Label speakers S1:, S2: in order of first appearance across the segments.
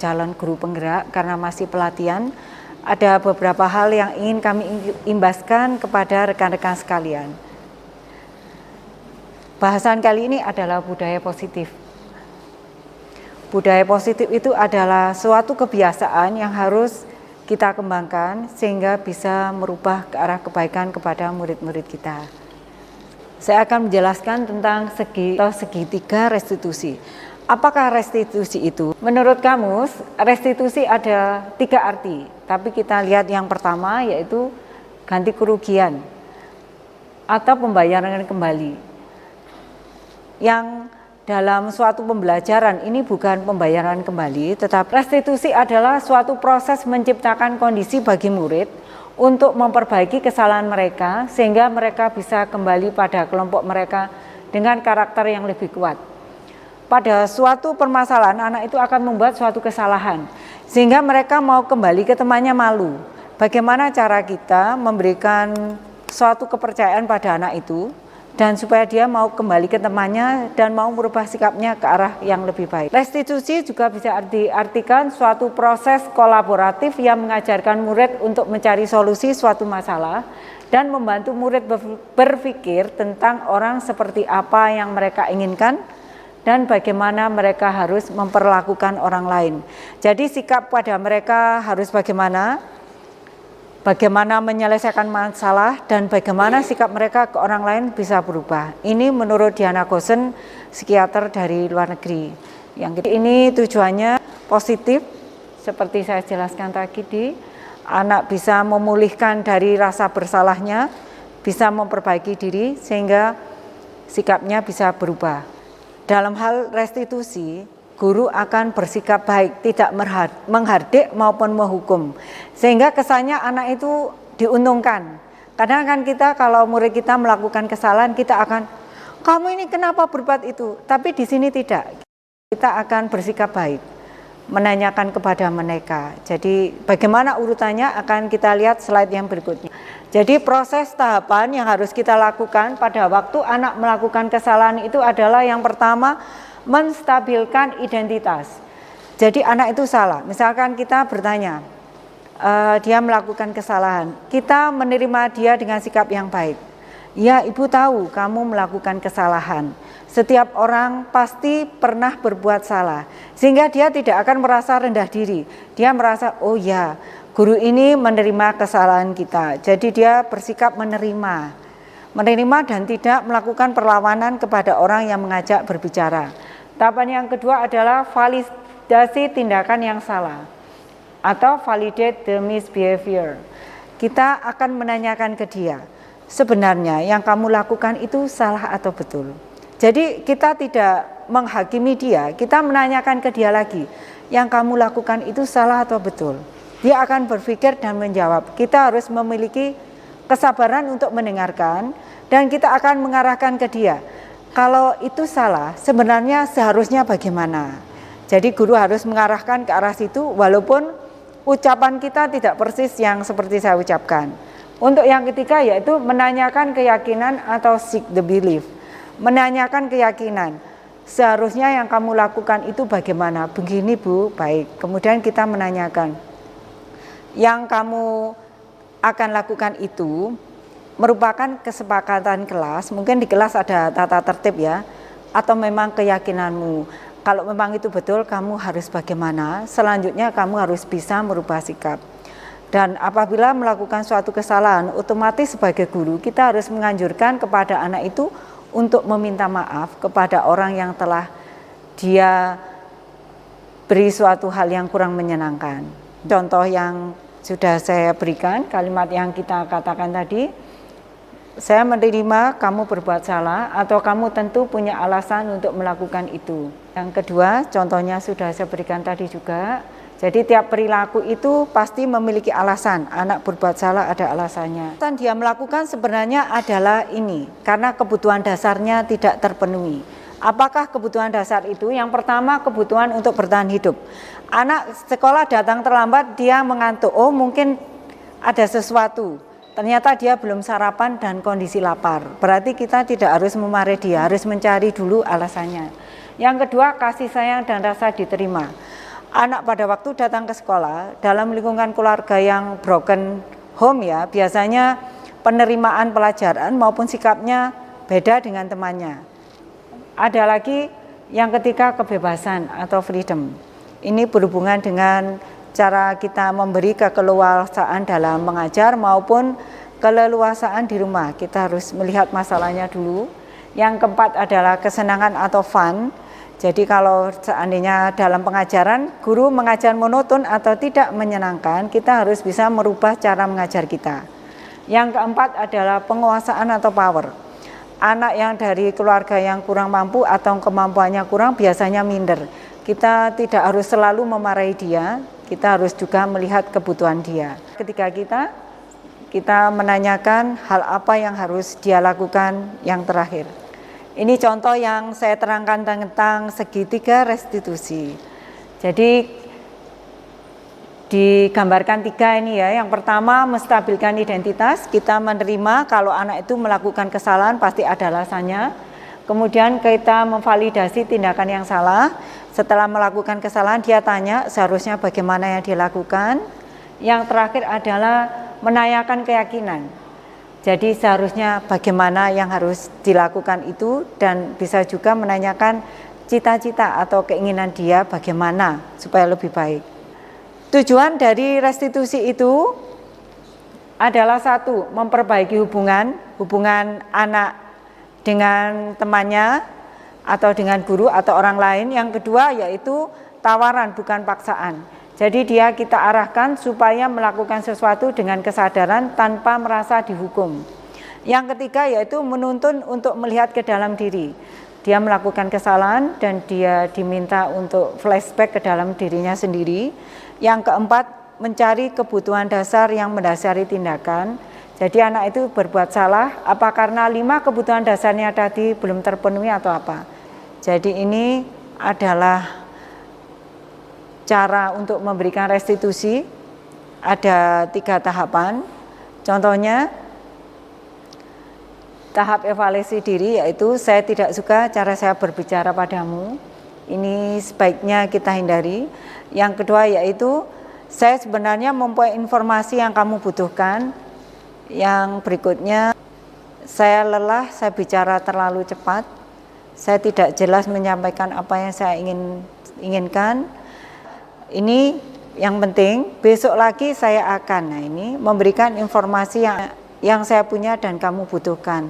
S1: calon guru penggerak karena masih pelatihan. Ada beberapa hal yang ingin kami imbaskan kepada rekan-rekan sekalian. Bahasan kali ini adalah budaya positif. Budaya positif itu adalah suatu kebiasaan yang harus kita kembangkan sehingga bisa merubah ke arah kebaikan kepada murid-murid kita. Saya akan menjelaskan tentang segitiga restitusi. Apakah restitusi itu? Menurut kamus, restitusi ada 3 arti. Tapi kita lihat yang pertama yaitu ganti kerugian atau pembayaran kembali. Yang dalam suatu pembelajaran ini bukan pembayaran kembali, tetapi restitusi adalah suatu proses menciptakan kondisi bagi murid untuk memperbaiki kesalahan mereka sehingga mereka bisa kembali pada kelompok mereka dengan karakter yang lebih kuat. Pada suatu permasalahan anak itu akan membuat suatu kesalahan sehingga mereka mau kembali ke temannya malu. Bagaimana cara kita memberikan suatu kepercayaan pada anak itu dan supaya dia mau kembali ke temannya dan mau merubah sikapnya ke arah yang lebih baik. Restitusi juga bisa diartikan suatu proses kolaboratif yang mengajarkan murid untuk mencari solusi suatu masalah dan membantu murid berpikir tentang orang seperti apa yang mereka inginkan dan bagaimana mereka harus memperlakukan orang lain. Jadi sikap pada mereka harus bagaimana menyelesaikan masalah dan bagaimana sikap mereka ke orang lain bisa berubah. Ini menurut Diana Goosen, psikiater dari luar negeri. Yang ini tujuannya positif, seperti saya jelaskan tadi, anak bisa memulihkan dari rasa bersalahnya, bisa memperbaiki diri sehingga sikapnya bisa berubah. Dalam hal restitusi, guru akan bersikap baik, tidak menghardik maupun menghukum. Sehingga kesannya anak itu diuntungkan. Kadang kan kita kalau murid kita melakukan kesalahan, kita akan, kamu ini kenapa berbuat itu? Tapi di sini tidak. Kita akan bersikap baik, menanyakan kepada mereka. Jadi bagaimana urutannya akan kita lihat slide yang berikutnya. Jadi proses tahapan yang harus kita lakukan pada waktu anak melakukan kesalahan itu adalah yang pertama, menstabilkan identitas. Jadi anak itu salah. Misalkan kita bertanya, dia melakukan kesalahan. Kita menerima dia dengan sikap yang baik. Ya, ibu tahu kamu melakukan kesalahan. Setiap orang pasti pernah berbuat salah. Sehingga dia tidak akan merasa rendah diri. Dia merasa, oh ya, guru ini menerima kesalahan kita. Jadi dia bersikap menerima dan tidak melakukan perlawanan kepada orang yang mengajak berbicara. Tahapan yang kedua adalah validasi tindakan yang salah atau validate the misbehavior. Kita akan menanyakan ke dia, sebenarnya yang kamu lakukan itu salah atau betul. Jadi kita tidak menghakimi dia, kita menanyakan ke dia lagi, yang kamu lakukan itu salah atau betul. Dia akan berpikir dan menjawab. Kita harus memiliki kesabaran untuk mendengarkan dan kita akan mengarahkan ke dia. Kalau itu salah, sebenarnya seharusnya bagaimana? Jadi guru harus mengarahkan ke arah situ walaupun ucapan kita tidak persis yang seperti saya ucapkan. Untuk yang ketiga yaitu menanyakan keyakinan atau seek the belief. Menanyakan keyakinan. Seharusnya yang kamu lakukan itu bagaimana? Begini Bu, baik. Kemudian kita menanyakan, yang kamu akan lakukan itu merupakan kesepakatan kelas, mungkin di kelas ada tata tertib ya, atau memang keyakinanmu. Kalau memang itu betul, kamu harus bagaimana? Selanjutnya kamu harus bisa merubah sikap. Dan apabila melakukan suatu kesalahan, otomatis sebagai guru kita harus menganjurkan kepada anak itu untuk meminta maaf kepada orang yang telah dia beri suatu hal yang kurang menyenangkan. Contoh yang sudah saya berikan, kalimat yang kita katakan tadi, saya menerima kamu berbuat salah atau kamu tentu punya alasan untuk melakukan itu. Yang kedua, contohnya sudah saya berikan tadi juga. Jadi tiap perilaku itu pasti memiliki alasan. Anak berbuat salah ada alasannya. Dan dia melakukan sebenarnya adalah ini, karena kebutuhan dasarnya tidak terpenuhi. Apakah kebutuhan dasar itu? Yang pertama, kebutuhan untuk bertahan hidup. Anak sekolah datang terlambat, dia mengantuk. Oh, mungkin ada sesuatu. Ternyata dia belum sarapan dan kondisi lapar. Berarti kita tidak harus memarahi dia, harus mencari dulu alasannya. Yang kedua, kasih sayang dan rasa diterima. anak pada waktu datang ke sekolah dalam lingkungan keluarga yang broken home ya, biasanya penerimaan pelajaran maupun sikapnya beda dengan temannya. Ada lagi yang ketiga, kebebasan atau freedom. Ini berhubungan dengan cara kita memberi keleluasaan dalam mengajar maupun keleluasaan di rumah. Kita harus melihat masalahnya dulu. Yang keempat adalah kesenangan atau fun. Jadi kalau seandainya dalam pengajaran guru mengajar monoton atau tidak menyenangkan, kita harus bisa merubah cara mengajar kita. Yang keempat adalah penguasaan atau power. Anak yang dari keluarga yang kurang mampu atau kemampuannya kurang biasanya minder. Kita tidak harus selalu memarahi dia, kita harus juga melihat kebutuhan dia. Ketika kita menanyakan hal apa yang harus dia lakukan yang terakhir. Ini contoh yang saya terangkan tentang segitiga restitusi. Jadi digambarkan 3 ini ya. Yang pertama, menstabilkan identitas. Kita menerima kalau anak itu melakukan kesalahan pasti ada alasannya. Kemudian kita memvalidasi tindakan yang salah. Setelah melakukan kesalahan dia tanya seharusnya bagaimana yang dilakukan. Yang terakhir adalah menanyakan keyakinan. Jadi seharusnya bagaimana yang harus dilakukan itu, dan bisa juga menanyakan cita-cita atau keinginan dia bagaimana supaya lebih baik. Tujuan dari restitusi itu adalah satu, memperbaiki hubungan anak dengan temannya atau dengan guru atau orang lain. Yang kedua yaitu tawaran bukan paksaan. Jadi kita arahkan supaya melakukan sesuatu dengan kesadaran tanpa merasa dihukum. Yang ketiga yaitu menuntun untuk melihat ke dalam diri. Dia melakukan kesalahan dan dia diminta untuk flashback ke dalam dirinya sendiri. Yang keempat, mencari kebutuhan dasar yang mendasari tindakan. Jadi anak itu berbuat salah, apa karena 5 kebutuhan dasarnya tadi belum terpenuhi atau apa. Jadi ini adalah cara untuk memberikan restitusi. Ada 3 tahapan. Contohnya tahap evaluasi diri, yaitu saya tidak suka cara saya berbicara padamu. Ini sebaiknya kita hindari. Yang kedua yaitu saya sebenarnya mempunyai informasi yang kamu butuhkan. Yang berikutnya, saya lelah, saya bicara terlalu cepat. Saya tidak jelas menyampaikan apa yang saya inginkan. Ini yang penting, besok lagi saya akan memberikan informasi yang saya punya dan kamu butuhkan.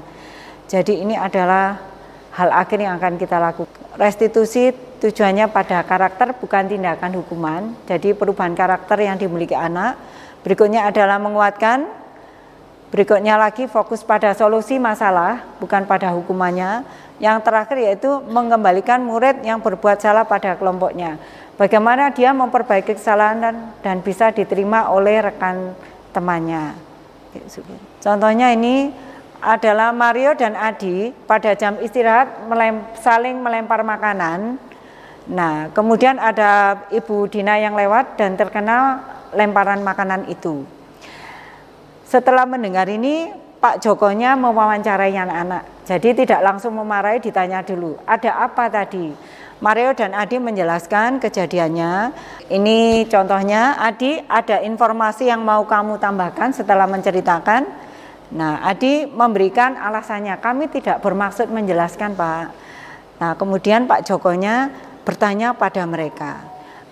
S1: Jadi ini adalah hal akhir yang akan kita lakukan. Restitusi tujuannya pada karakter bukan tindakan hukuman. Jadi perubahan karakter yang dimiliki anak. Berikutnya adalah menguatkan. Berikutnya lagi fokus pada solusi masalah bukan pada hukumannya. Yang terakhir yaitu mengembalikan murid yang berbuat salah pada kelompoknya. Bagaimana dia memperbaiki kesalahan dan bisa diterima oleh rekan temannya. Contohnya ini adalah Mario dan Adi pada jam istirahat saling melempar makanan. Nah, kemudian ada Ibu Dina yang lewat dan terkena lemparan makanan itu. Setelah mendengar ini, Pak Jokonya mewawancarai anak-anak. Jadi tidak langsung memarahi, ditanya dulu, ada apa tadi? Mario dan Adi menjelaskan kejadiannya. Ini contohnya, Adi, ada informasi yang mau kamu tambahkan setelah menceritakan. Nah, Adi memberikan alasannya, kami tidak bermaksud menjelaskan, Pak. Nah, kemudian Pak Jokonya bertanya pada mereka,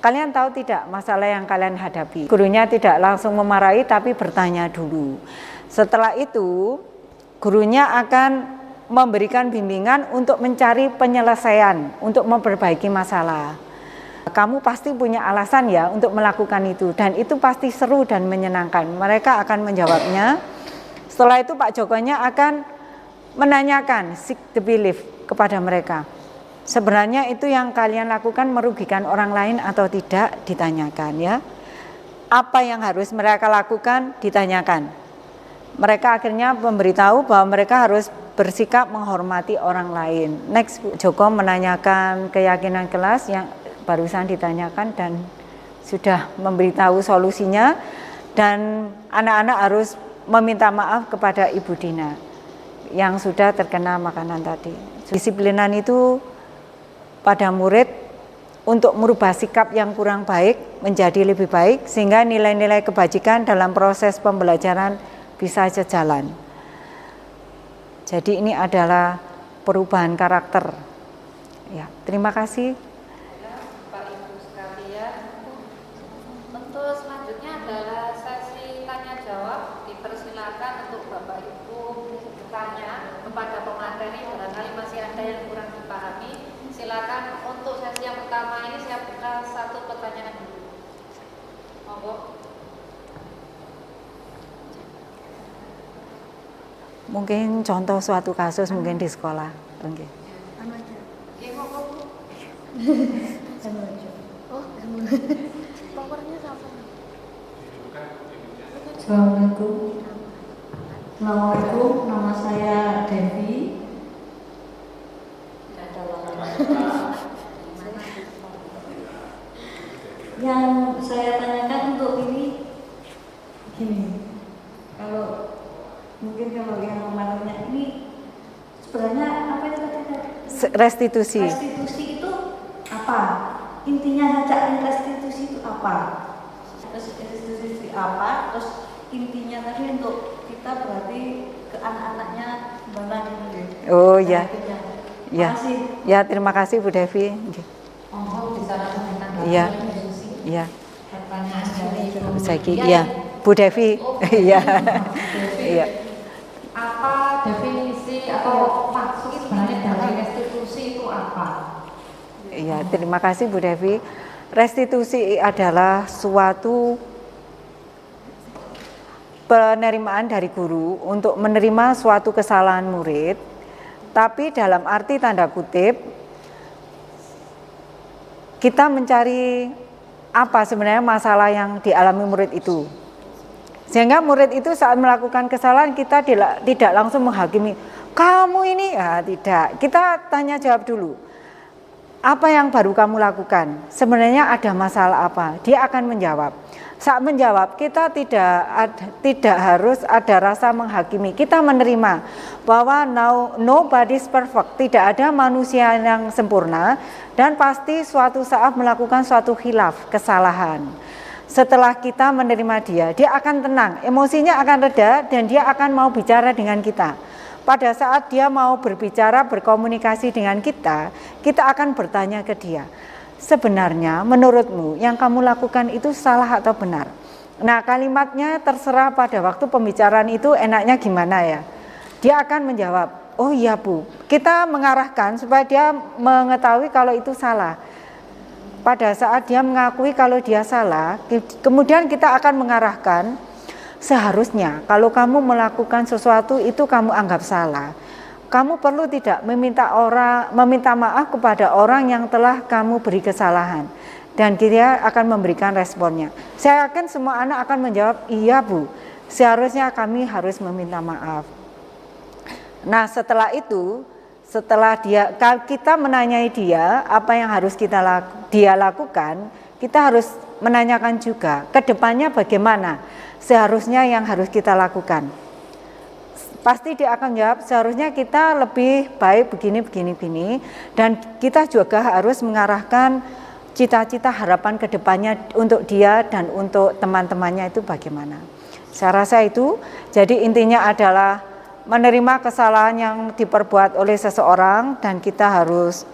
S1: kalian tahu tidak masalah yang kalian hadapi? Gurunya tidak langsung memarahi tapi bertanya dulu. Setelah itu, gurunya akan memberikan bimbingan untuk mencari penyelesaian, untuk memperbaiki masalah. Kamu pasti punya alasan ya untuk melakukan itu, dan itu pasti seru dan menyenangkan. Mereka akan menjawabnya. Setelah itu Pak Jokonya akan menanyakan seek the belief kepada mereka. Sebenarnya itu yang kalian lakukan merugikan orang lain atau tidak, ditanyakan ya. Apa yang harus mereka lakukan, ditanyakan. Mereka akhirnya memberitahu bahwa mereka harus bersikap menghormati orang lain. Next, Joko menanyakan keyakinan kelas yang barusan ditanyakan dan sudah memberitahu solusinya, dan anak-anak harus meminta maaf kepada Ibu Dina yang sudah terkena makanan tadi. Disiplinan itu pada murid untuk merubah sikap yang kurang baik menjadi lebih baik, sehingga nilai-nilai kebajikan dalam proses pembelajaran bisa sejalan. Jadi ini adalah perubahan karakter. Ya, terima kasih.
S2: Bapak Ibu sekalian, untuk selanjutnya adalah sesi tanya jawab. Dipersilakan untuk Bapak Ibu bertanya kepada pemateri, barangkali masih ada yang kurang dipahami. Silakan untuk sesi yang pertama ini saya buka satu pertanyaan dulu. Monggo.
S1: Mungkin contoh suatu kasus mungkin di sekolah. Oke.
S3: Assalamualaikum, nama saya Devi. Yang saya tanyakan untuk ini gini, kalau yang kemarinnya ini sebenarnya apa itu tadi?
S1: Restitusi.
S3: Restitusi itu apa? Intinya hajat restitusi itu apa? Restitusi apa? Terus intinya tadi untuk kita berarti ke anak-anaknya gimana ini?
S1: Oh ya. Ya.
S3: Makasih.
S1: Ya, terima kasih Bu Devi.
S2: Monggo bisa langsung ditanggapi.
S1: Iya. Iya.
S2: Pertanyaan dari Ibu
S1: Saiki iya, Bu Devi. Iya. Iya.
S2: Apa definisi atau maksud sebenarnya dari restitusi itu apa?
S1: Iya, terima kasih Bu Devi. Restitusi adalah suatu penerimaan dari guru untuk menerima suatu kesalahan murid, tapi dalam arti tanda kutip kita mencari apa sebenarnya masalah yang dialami murid itu. Sehingga murid itu saat melakukan kesalahan kita tidak langsung menghakimi, kamu ini, ya tidak. Kita tanya jawab dulu, apa yang baru kamu lakukan? Sebenarnya ada masalah apa? Dia akan menjawab. Saat menjawab kita tidak harus ada rasa menghakimi. Kita menerima bahwa nobody's perfect, tidak ada manusia yang sempurna dan pasti suatu saat melakukan suatu khilaf, kesalahan. Setelah kita menerima dia akan tenang, emosinya akan reda dan dia akan mau bicara dengan kita. Pada saat dia mau berbicara, berkomunikasi dengan kita akan bertanya ke dia, sebenarnya menurutmu yang kamu lakukan itu salah atau benar? Nah, kalimatnya terserah pada waktu pembicaraan itu enaknya gimana ya. Dia akan menjawab, oh iya Bu, kita mengarahkan supaya dia mengetahui kalau itu salah. Pada saat dia mengakui kalau dia salah, kemudian kita akan mengarahkan, seharusnya kalau kamu melakukan sesuatu itu kamu anggap salah, kamu perlu tidak meminta maaf kepada orang yang telah kamu beri kesalahan, dan dia akan memberikan responnya. Saya yakin semua anak akan menjawab, iya Bu, seharusnya kami harus meminta maaf. Nah, setelah itu, setelah kita menanyai dia apa yang harus dia lakukan, kita harus menanyakan juga ke depannya bagaimana seharusnya yang harus kita lakukan. Pasti dia akan jawab, seharusnya kita lebih baik begini, dan kita juga harus mengarahkan cita-cita harapan ke depannya untuk dia dan untuk teman-temannya itu bagaimana. Saya rasa itu, jadi intinya adalah menerima kesalahan yang diperbuat oleh seseorang dan kita harus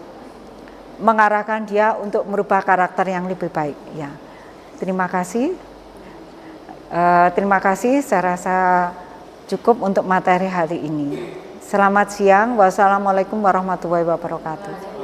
S1: mengarahkan dia untuk merubah karakter yang lebih baik. Ya, terima kasih. Terima kasih. Saya rasa cukup untuk materi hari ini. Selamat siang. Wassalamualaikum warahmatullahi wabarakatuh.